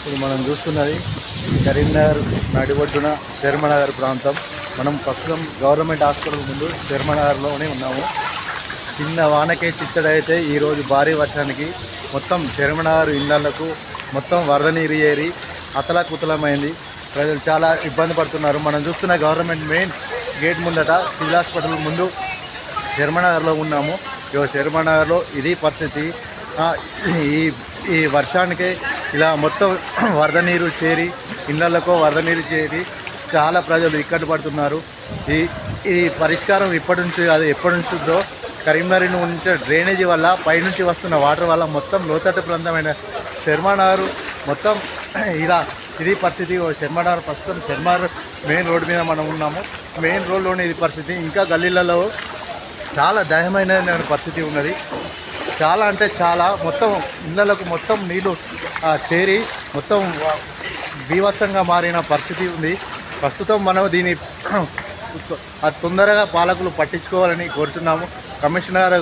ఇప్పుడు మనం చూస్తున్నది కరీంనగర్ నడిబొడ్డున శర్మనగర్ ప్రాంతం. మనం ప్రస్తుతం గవర్నమెంట్ హాస్పిటల్ ముందు శర్మనగర్లోనే ఉన్నాము. చిన్న వానకే చిత్తడైతే ఈరోజు భారీ వర్షానికి మొత్తం శర్మనగర్ ఇళ్లకు మొత్తం వరద నీరు ఏరి అతలాకుతలమైంది. ప్రజలు చాలా ఇబ్బంది పడుతున్నారు. మనం చూస్తున్న గవర్నమెంట్ మెయిన్ గేట్ ముందట సివిల్ హాస్పిటల్ ముందు శర్మనగర్లో ఉన్నాము. శర్మనగర్లో ఇది పరిస్థితి. ఈ వర్షానికే ఇలా మొత్తం వరద నీరు చేరి ఇళ్లకు వరద నీరు చేరి చాలా ప్రజలు ఇక్కడి పడుతున్నారు. ఈ పరిష్కారం ఇప్పటి నుంచి కాదు, ఎప్పటి నుంచో కరీంనగర్ నుంచి డ్రైనేజీ వల్ల పైనుంచి వస్తున్న వాటర్ వల్ల మొత్తం లోతట్టు ప్రాంతమైన శర్మనగర్ మొత్తం ఇలా ఇది పరిస్థితి. శర్మనగర్ ప్రస్తుతం శర్మనగర్ మెయిన్ రోడ్డు మీద మనం ఉన్నాము. మెయిన్ రోడ్లోనే ఇది పరిస్థితి. ఇంకా గల్లీలలో చాలా దయమైన పరిస్థితి ఉన్నది. చాలా అంటే చాలా మొత్తం ఇళ్లకు మొత్తం నీళ్ళు చేరి మొత్తం బీభత్సంగా మారిన పరిస్థితి ఉంది. ప్రస్తుతం మనం దీన్ని తొందరగా పాలకులు పట్టించుకోవాలని కోరుతున్నాము. కమిషనర్